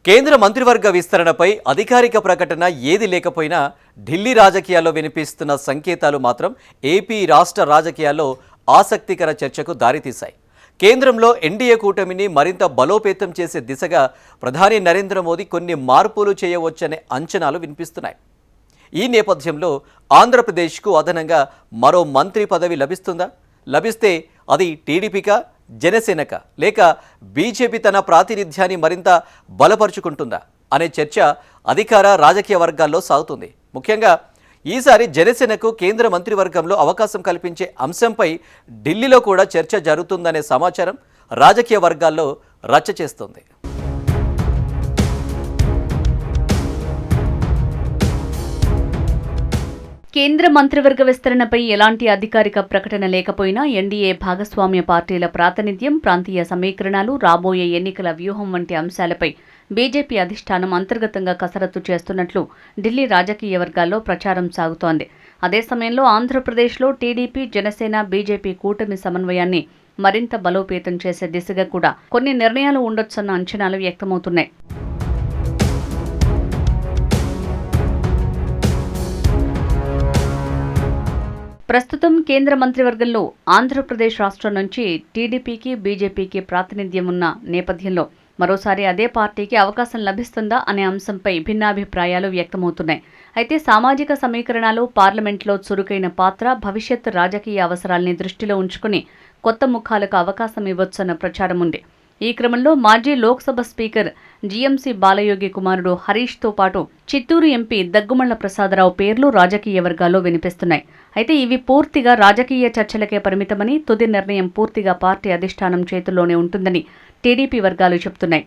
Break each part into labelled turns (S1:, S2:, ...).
S1: కేంద్ర మంత్రివర్గ విస్తరణపై అధికారిక ప్రకటన ఏది లేకపోయినా ఢిల్లీ రాజకీయాల్లో వినిపిస్తున్న సంకేతాలు మాత్రం ఏపీ రాష్ట్ర రాజకీయాల్లో ఆసక్తికర చర్చకు దారితీశాయి. కేంద్రంలో ఎన్డీఏ కూటమిని మరింత బలోపేతం చేసే దిశగా ప్రధాని నరేంద్ర మోదీ కొన్ని మార్పులు చేయవచ్చనే అంచనాలు వినిపిస్తున్నాయి. ఈ నేపథ్యంలో ఆంధ్రప్రదేశ్కు అదనంగా మరో మంత్రి పదవి లభిస్తుందా? లభిస్తే అది టీడీపీకా, జనసేనక, లేక బీజేపీ తన ప్రాతినిధ్యాన్ని మరింత బలపరుచుకుంటుందా అనే చర్చ అధికార రాజకీయ వర్గాల్లో సాగుతుంది. ముఖ్యంగా ఈసారి జనసేనకు కేంద్ర మంత్రివర్గంలో అవకాశం కల్పించే అంశంపై ఢిల్లీలో కూడా చర్చ జరుగుతుందనే సమాచారం రాజకీయ వర్గాల్లో రచ్చ చేస్తుంది.
S2: కేంద్ర మంత్రివర్గ విస్తరణపై ఎలాంటి అధికారిక ప్రకటన లేకపోయినా ఎన్డీఏ భాగస్వామ్య పార్టీల ప్రాతినిధ్యం, ప్రాంతీయ సమీకరణాలు, రాబోయే ఎన్నికల వ్యూహం వంటి అంశాలపై బీజేపీ అధిష్టానం అంతర్గతంగా కసరత్తు చేస్తున్నట్లు ఢిల్లీ రాజకీయ వర్గాల్లో ప్రచారం సాగుతోంది. అదే సమయంలో ఆంధ్రప్రదేశ్లో టీడీపీ, జనసేన, బీజేపీ కూటమి సమన్వయాన్ని మరింత బలోపేతం చేసే దిశగా కూడా కొన్ని నిర్ణయాలు ఉండొచ్చన్న అంచనాలు వ్యక్తమవుతున్నాయి. ప్రస్తుతం కేంద్ర మంత్రివర్గంలో ఆంధ్రప్రదేశ్ రాష్ట్రం నుంచి టీడీపీకి, బీజేపీకి ప్రాతినిధ్యం ఉన్న నేపథ్యంలో మరోసారి అదే పార్టీకి అవకాశం లభిస్తుందా అనే అంశంపై భిన్నాభిప్రాయాలు వ్యక్తమవుతున్నాయి. అయితే సామాజిక సమీకరణాలు, పార్లమెంట్లో చురుకైన పాత్ర, భవిష్యత్ రాజకీయ అవసరాల్ని దృష్టిలో ఉంచుకుని కొత్త ముఖాలకు అవకాశం ఇవ్వొచ్చన్న ప్రచారం ఉంది. ఈ క్రమంలో మాజీ లోక్సభ స్పీకర్ జీఎంసీ బాలయోగి కుమారుడు హరీష్తో పాటు చిత్తూరు ఎంపీ దగ్గుమళ్ల ప్రసాదరావు పేర్లు రాజకీయ వర్గాల్లో వినిపిస్తున్నాయి. అయితే ఇవి పూర్తిగా రాజకీయ చర్చలకే పరిమితమని, తుది నిర్ణయం పూర్తిగా పార్టీ అధిష్టానం చేతుల్లోనే ఉంటుందని టీడీపీ వర్గాలు చెబుతున్నాయి.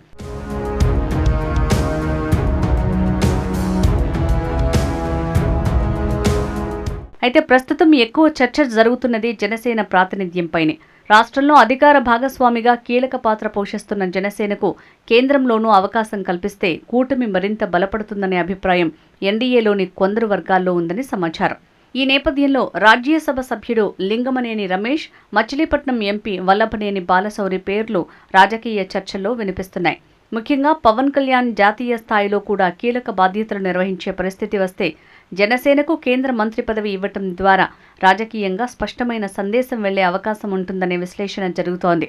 S2: అయితే ప్రస్తుతం ఎక్కువ చర్చ జరుగుతున్నది జనసేన ప్రాతినిధ్యంపైనే. రాష్ట్రంలో అధికార భాగస్వామిగా కీలక పాత్ర పోషిస్తున్న జనసేనకు కేంద్రంలోనూ అవకాశం కల్పిస్తే కూటమి మరింత బలపడుతుందనే అభిప్రాయం ఎన్డీఏలోని కొందరు వర్గాల్లో ఉందని సమాచారం. ఈ నేపథ్యంలో రాజ్యసభ సభ్యుడు లింగమనేని రమేష్, మచిలీపట్నం ఎంపీ వల్లభనేని బాలశౌరి పేర్లు రాజకీయ చర్చల్లో వినిపిస్తున్నాయి. ముఖ్యంగా పవన్ కళ్యాణ్ జాతీయ స్థాయిలో కూడా కీలక బాధ్యతలు నిర్వహించే పరిస్థితి వస్తే జనసేనకు కేంద్ర మంత్రి పదవి ఇవ్వటం ద్వారా రాజకీయంగా స్పష్టమైన సందేశం వెళ్లే అవకాశం ఉంటుందనే విశ్లేషణ జరుగుతోంది.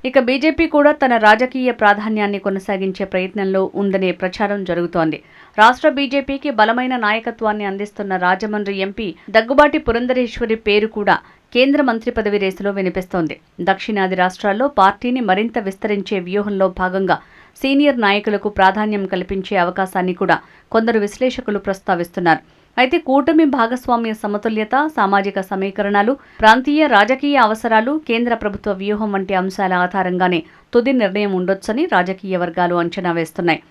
S2: ఇక బీజేపీ కూడా తన రాజకీయ ప్రాధాన్యాన్ని కొనసాగించే ప్రయత్నంలో ఉందనే ప్రచారం జరుగుతోంది. రాష్ట్ర బీజేపీకి బలమైన నాయకత్వాన్ని అందిస్తున్న రాజమండ్రి ఎంపీ దగ్గుబాటి పురంధరేశ్వరి పేరు కూడా కేంద్ర మంత్రి పదవి రేసులో వినిపిస్తోంది. దక్షిణాది రాష్ట్రాల్లో పార్టీని మరింత విస్తరించే వ్యూహంలో భాగంగా సీనియర్ నాయకులకు ప్రాధాన్యం కల్పించే అవకాశాన్ని కూడా కొందరు విశ్లేషకులు ప్రస్తావిస్తున్నారు. అయితే కూటమి భాగస్వామ్య సమతుల్యత, సామాజిక సమీకరణాలు, ప్రాంతీయ రాజకీయ అవసరాలు, కేంద్ర ప్రభుత్వ వ్యూహం వంటి అంశాల ఆధారంగానే తుది నిర్ణయం ఉండొచ్చని రాజకీయ వర్గాలు అంచనా వేస్తున్నాయి.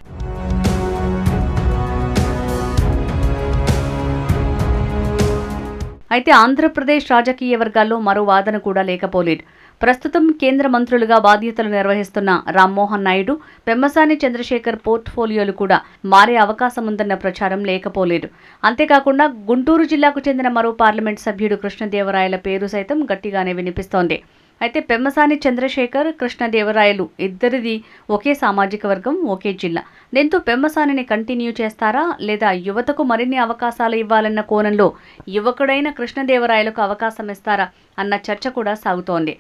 S2: అయితే ఆంధ్రప్రదేశ్ రాజకీయ వర్గాల్లో మరో వాదన కూడా లేకపోలేదు. ప్రస్తుతం కేంద్ర మంత్రులుగా బాధ్యతలు నిర్వహిస్తున్న రామ్మోహన్ నాయుడు, పెమ్మసాని చంద్రశేఖర్ పోర్ట్ఫోలియోలు కూడా మారే అవకాశం ఉందన్న ప్రచారం లేకపోలేదు. అంతేకాకుండా గుంటూరు జిల్లాకు చెందిన మరో పార్లమెంట్ సభ్యుడు కృష్ణదేవరాయల పేరు సైతం గట్టిగానే వినిపిస్తోంది. అయితే పెమ్మసాని చంద్రశేఖర్, కృష్ణదేవరాయలు ఇద్దరిది ఒకే సామాజిక వర్గం, ఒకే జిల్లా. దీంతో పెమ్మసానిని కంటిన్యూ చేస్తారా, లేదా యువతకు మరిన్ని అవకాశాలు ఇవ్వాలన్న కోణంలో యువకుడైన కృష్ణదేవరాయలకు అవకాశం ఇస్తారా అన్న చర్చ కూడా సాగుతోంది.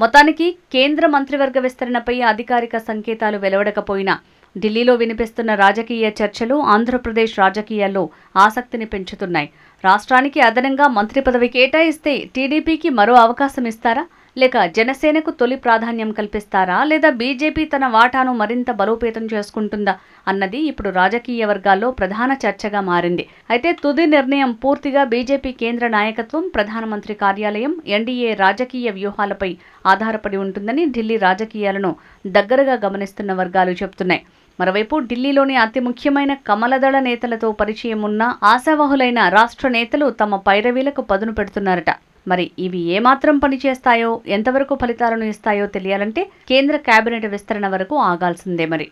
S2: మొత్తానికి కేంద్ర మంత్రివర్గ విస్తరణపై అధికారిక సంకేతాలు వెలువడకపోయినా ఢిల్లీలో వినిపిస్తున్న రాజకీయ చర్చలు ఆంధ్రప్రదేశ్ రాజకీయాల్లో ఆసక్తిని పెంచుతున్నాయి. రాష్ట్రానికి అదనంగా మంత్రి పదవి కేటాయిస్తే టీడీపీకి మరో అవకాశం ఇస్తారా, లేక జనసేనకు తొలి ప్రాధాన్యం కల్పిస్తారా, లేదా బీజేపీ తన వాటాను మరింత బలోపేతం చేసుకుంటుందా అన్నది ఇప్పుడు రాజకీయ వర్గాల్లో ప్రధాన చర్చగా మారింది. అయితే తుది నిర్ణయం పూర్తిగా బీజేపీ కేంద్ర నాయకత్వం, ప్రధానమంత్రి కార్యాలయం, ఎన్డీఏ రాజకీయ వ్యూహాలపై ఆధారపడి ఉంటుందని ఢిల్లీ రాజకీయాలను దగ్గరగా గమనిస్తున్న వర్గాలు చెబుతున్నాయి. మరోవైపు ఢిల్లీలోని అతి ముఖ్యమైన కమలదళ నేతలతో పరిచయం ఉన్న ఆశావహులైన రాష్ట్ర నేతలు తమ పైరవీలకు పదును పెడుతున్నారట. మరి ఇవి ఏమాత్రం పనిచేస్తాయో, ఎంతవరకు ఫలితాలను ఇస్తాయో తెలియాలంటే కేంద్ర కేబినెట్ విస్తరణ వరకు ఆగాల్సిందే మరి.